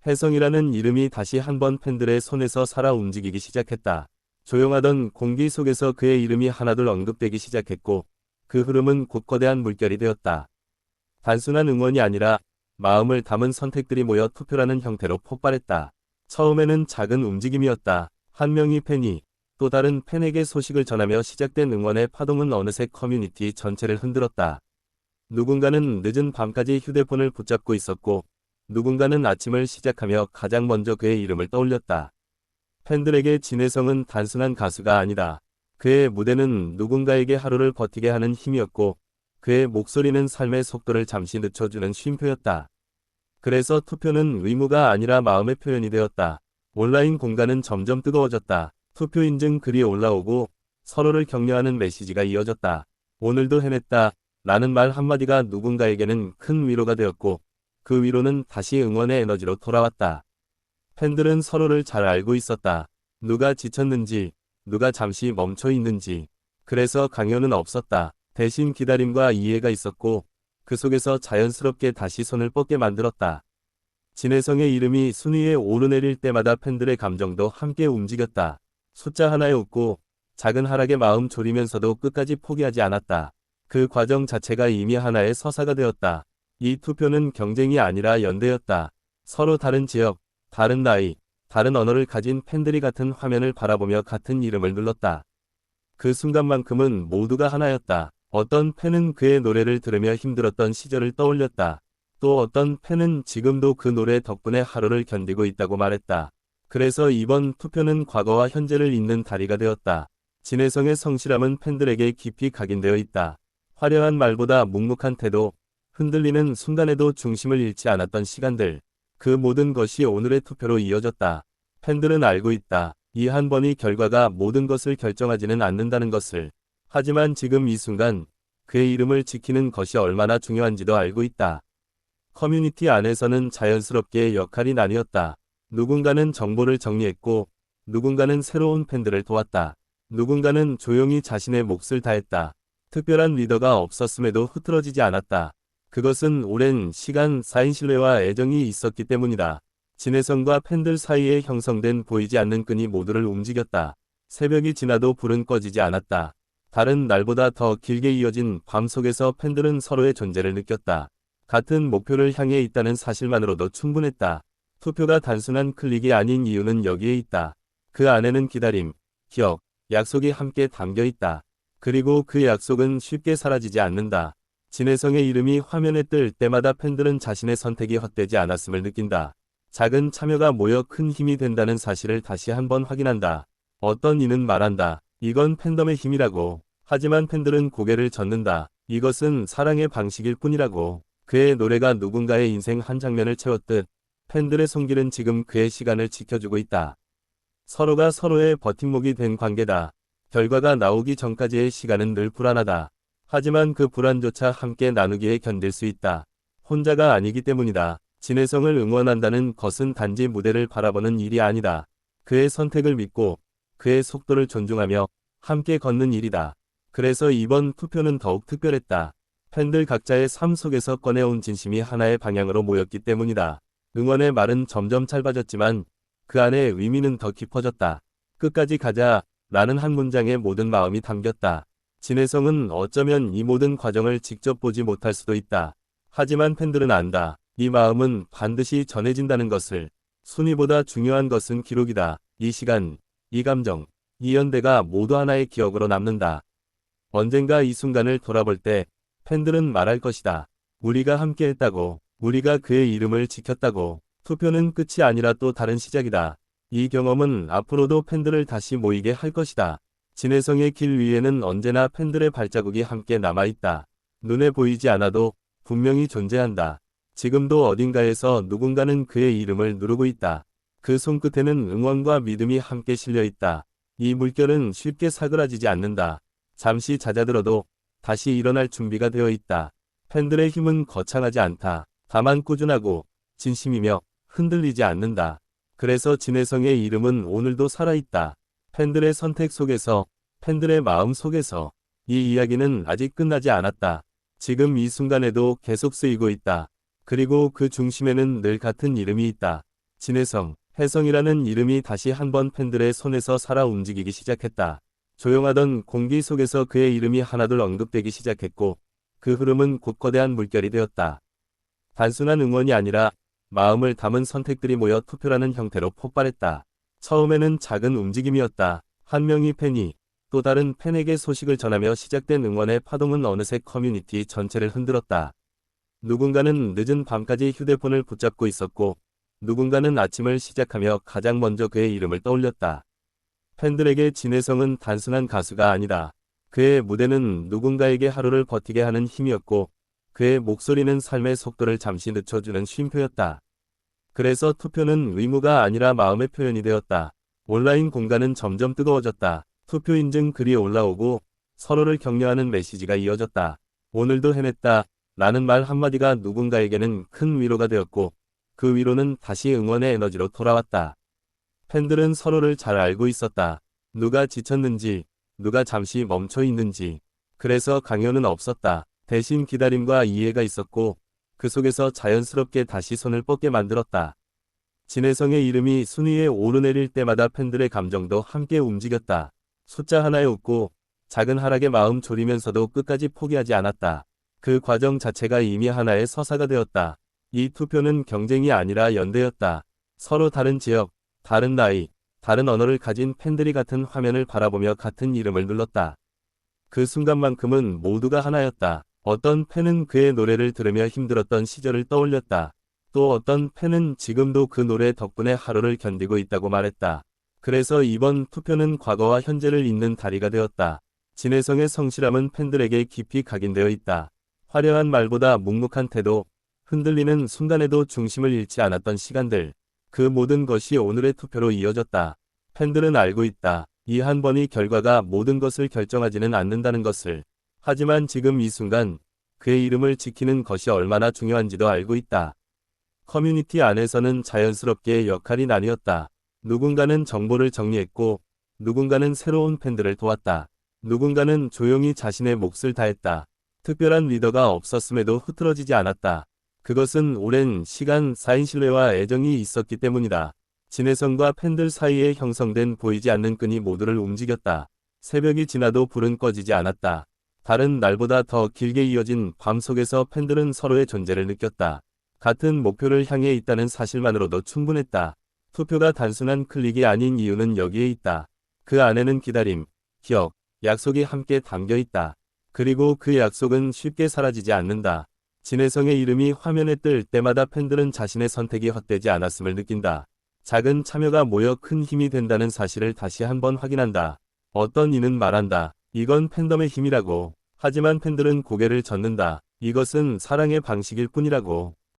혜성이라는 이름이 다시 한번 팬들의 손에서 살아 움직이기 시작했다. 조용하던 공기 속에서 그의 이름이 하나둘 언급되기 시작했고 그 흐름은 곧 거대한 물결이 되었다. 단순한 응원이 아니라 마음을 담은 선택들이 모여 투표라는 형태로 폭발했다. 처음에는 작은 움직임이었다. 한 명의 팬이 또 다른 팬에게 소식을 전하며 시작된 응원의 파동은 어느새 커뮤니티 전체를 흔들었다. 누군가는 늦은 밤까지 휴대폰을 붙잡고 있었고 누군가는 아침을 시작하며 가장 먼저 그의 이름을 떠올렸다. 팬들에게 진혜성은 단순한 가수가 아니다. 그의 무대는 누군가에게 하루를 버티게 하는 힘이었고 그의 목소리는 삶의 속도를 잠시 늦춰주는 쉼표였다. 그래서 투표는 의무가 아니라 마음의 표현이 되었다. 온라인 공간은 점점 뜨거워졌다. 투표 인증 글이 올라오고 서로를 격려하는 메시지가 이어졌다. 오늘도 해냈다. 라는 말 한마디가 누군가에게는 큰 위로가 되었고 그 위로는 다시 응원의 에너지로 돌아왔다. 팬들은 서로를 잘 알고 있었다. 누가 지쳤는지, 누가 잠시 멈춰 있는지. 그래서 강요는 없었다. 대신 기다림과 이해가 있었고 그 속에서 자연스럽게 다시 손을 뻗게 만들었다. 진혜성의 이름이 순위에 오르내릴 때마다 팬들의 감정도 함께 움직였다. 숫자 하나에 웃고 작은 하락에 마음 졸이면서도 끝까지 포기하지 않았다. 그 과정 자체가 이미 하나의 서사가 되었다. 이 투표는 경쟁이 아니라 연대였다. 서로 다른 지역, 다른 나이, 다른 언어를 가진 팬들이 같은 화면을 바라보며 같은 이름을 눌렀다. 그 순간만큼은 모두가 하나였다. 어떤 팬은 그의 노래를 들으며 힘들었던 시절을 떠올렸다. 또 어떤 팬은 지금도 그 노래 덕분에 하루를 견디고 있다고 말했다. 그래서 이번 투표는 과거와 현재를 잇는 다리가 되었다. 진혜성의 성실함은 팬들에게 깊이 각인되어 있다. 화려한 말보다 묵묵한 태도, 흔들리는 순간에도 중심을 잃지 않았던 시간들. 그 모든 것이 오늘의 투표로 이어졌다. 팬들은 알고 있다. 이 한 번의 결과가 모든 것을 결정하지는 않는다는 것을. 하지만 지금 이 순간 그의 이름을 지키는 것이 얼마나 중요한지도 알고 있다. 커뮤니티 안에서는 자연스럽게 역할이 나뉘었다. 누군가는 정보를 정리했고 누군가는 새로운 팬들을 도왔다. 누군가는 조용히 자신의 몫을 다했다. 특별한 리더가 없었음에도 흐트러지지 않았다. 그것은 오랜 시간 쌓인 신뢰와 애정이 있었기 때문이다. 진혜성과 팬들 사이에 형성된 보이지 않는 끈이 모두를 움직였다. 새벽이 지나도 불은 꺼지지 않았다. 다른 날보다 더 길게 이어진 밤 속에서 팬들은 서로의 존재를 느꼈다. 같은 목표를 향해 있다는 사실만으로도 충분했다. 투표가 단순한 클릭이 아닌 이유는 여기에 있다. 그 안에는 기다림, 기억, 약속이 함께 담겨 있다. 그리고 그 약속은 쉽게 사라지지 않는다. 진혜성의 이름이 화면에 뜰 때마다 팬들은 자신의 선택이 헛되지 않았음을 느낀다. 작은 참여가 모여 큰 힘이 된다는 사실을 다시 한번 확인한다. 어떤 이는 말한다. 이건 팬덤의 힘이라고. 하지만 팬들은 고개를 젓는다. 이것은 사랑의 방식일 뿐이라고. 그의 노래가 누군가의 인생 한 장면을 채웠듯 팬들의 손길은 지금 그의 시간을 지켜주고 있다. 서로가 서로의 버팀목이 된 관계다. 결과가 나오기 전까지의 시간은 늘 불안하다. 하지만 그 불안조차 함께 나누기에 견딜 수 있다. 혼자가 아니기 때문이다. 진혜성을 응원한다는 것은 단지 무대를 바라보는 일이 아니다. 그의 선택을 믿고 그의 속도를 존중하며 함께 걷는 일이다. 그래서 이번 투표는 더욱 특별했다. 팬들 각자의 삶 속에서 꺼내온 진심이 하나의 방향으로 모였기 때문이다. 응원의 말은 점점 짧아졌지만 그 안에 의미는 더 깊어졌다. 끝까지 가자 라는 한 문장에 모든 마음이 담겼다. 진혜성은 어쩌면 이 모든 과정을 직접 보지 못할 수도 있다. 하지만 팬들은 안다. 이 마음은 반드시 전해진다는 것을. 순위보다 중요한 것은 기록이다. 이 시간, 이 감정, 이 연대가 모두 하나의 기억으로 남는다. 언젠가 이 순간을 돌아볼 때 팬들은 말할 것이다. 우리가 함께했다고. 우리가 그의 이름을 지켰다고. 투표는 끝이 아니라 또 다른 시작이다. 이 경험은 앞으로도 팬들을 다시 모이게 할 것이다. 진혜성의 길 위에는 언제나 팬들의 발자국이 함께 남아있다. 눈에 보이지 않아도 분명히 존재한다. 지금도 어딘가에서 누군가는 그의 이름을 누르고 있다. 그 손끝에는 응원과 믿음이 함께 실려 있다. 이 물결은 쉽게 사그라지지 않는다. 잠시 잦아들어도 다시 일어날 준비가 되어 있다. 팬들의 힘은 거창하지 않다. 다만 꾸준하고 진심이며 흔들리지 않는다. 그래서 진혜성의 이름은 오늘도 살아있다. 팬들의 선택 속에서, 팬들의 마음 속에서. 이 이야기는 아직 끝나지 않았다. 지금 이 순간에도 계속 쓰이고 있다. 그리고 그 중심에는 늘 같은 이름이 있다. 진혜성, 혜성이라는 이름이 다시 한번 팬들의 손에서 살아 움직이기 시작했다. 조용하던 공기 속에서 그의 이름이 하나둘 언급되기 시작했고 그 흐름은 곧 거대한 물결이 되었다. 단순한 응원이 아니라 마음을 담은 선택들이 모여 투표라는 형태로 폭발했다. 처음에는 작은 움직임이었다. 한 명의 팬이 또 다른 팬에게 소식을 전하며 시작된 응원의 파동은 어느새 커뮤니티 전체를 흔들었다. 누군가는 늦은 밤까지 휴대폰을 붙잡고 있었고 누군가는 아침을 시작하며 가장 먼저 그의 이름을 떠올렸다. 팬들에게 진혜성은 단순한 가수가 아니다. 그의 무대는 누군가에게 하루를 버티게 하는 힘이었고 그의 목소리는 삶의 속도를 잠시 늦춰주는 쉼표였다. 그래서 투표는 의무가 아니라 마음의 표현이 되었다. 온라인 공간은 점점 뜨거워졌다. 투표 인증 글이 올라오고 서로를 격려하는 메시지가 이어졌다. 오늘도 해냈다. 라는 말 한마디가 누군가에게는 큰 위로가 되었고 그 위로는 다시 응원의 에너지로 돌아왔다. 팬들은 서로를 잘 알고 있었다. 누가 지쳤는지, 누가 잠시 멈춰 있는지. 그래서 강요는 없었다. 대신 기다림과 이해가 있었고 그 속에서 자연스럽게 다시 손을 뻗게 만들었다. 진혜성의 이름이 순위에 오르내릴 때마다 팬들의 감정도 함께 움직였다. 숫자 하나에 웃고 작은 하락에 마음 졸이면서도 끝까지 포기하지 않았다. 그 과정 자체가 이미 하나의 서사가 되었다. 이 투표는 경쟁이 아니라 연대였다. 서로 다른 지역, 다른 나이, 다른 언어를 가진 팬들이 같은 화면을 바라보며 같은 이름을 눌렀다. 그 순간만큼은 모두가 하나였다. 어떤 팬은 그의 노래를 들으며 힘들었던 시절을 떠올렸다. 또 어떤 팬은 지금도 그 노래 덕분에 하루를 견디고 있다고 말했다. 그래서 이번 투표는 과거와 현재를 잇는 다리가 되었다. 진혜성의 성실함은 팬들에게 깊이 각인되어 있다. 화려한 말보다 묵묵한 태도, 흔들리는 순간에도 중심을 잃지 않았던 시간들. 그 모든 것이 오늘의 투표로 이어졌다. 팬들은 알고 있다. 이 한 번의 결과가 모든 것을 결정하지는 않는다는 것을. 하지만 지금 이 순간 그의 이름을 지키는 것이 얼마나 중요한지도 알고 있다. 커뮤니티 안에서는 자연스럽게 역할이 나뉘었다. 누군가는 정보를 정리했고 누군가는 새로운 팬들을 도왔다. 누군가는 조용히 자신의 몫을 다했다. 특별한 리더가 없었음에도 흐트러지지 않았다. 그것은 오랜 시간 쌓인 신뢰와 애정이 있었기 때문이다. 진혜성과 팬들 사이에 형성된 보이지 않는 끈이 모두를 움직였다. 새벽이 지나도 불은 꺼지지 않았다. 다른 날보다 더 길게 이어진 밤 속에서 팬들은 서로의 존재를 느꼈다. 같은 목표를 향해 있다는 사실만으로도 충분했다. 투표가 단순한 클릭이 아닌 이유는 여기에 있다. 그 안에는 기다림, 기억, 약속이 함께 담겨 있다. 그리고 그 약속은 쉽게 사라지지 않는다. 진혜성의 이름이 화면에 뜰 때마다 팬들은 자신의 선택이 헛되지 않았음을 느낀다. 작은 참여가 모여 큰 힘이 된다는 사실을 다시 한번 확인한다. 어떤 이는 말한다. 이건 팬덤의 힘이라고. 하지만 팬들은 고개를 젓는다. 이것은 사랑의 방식일 뿐이라고.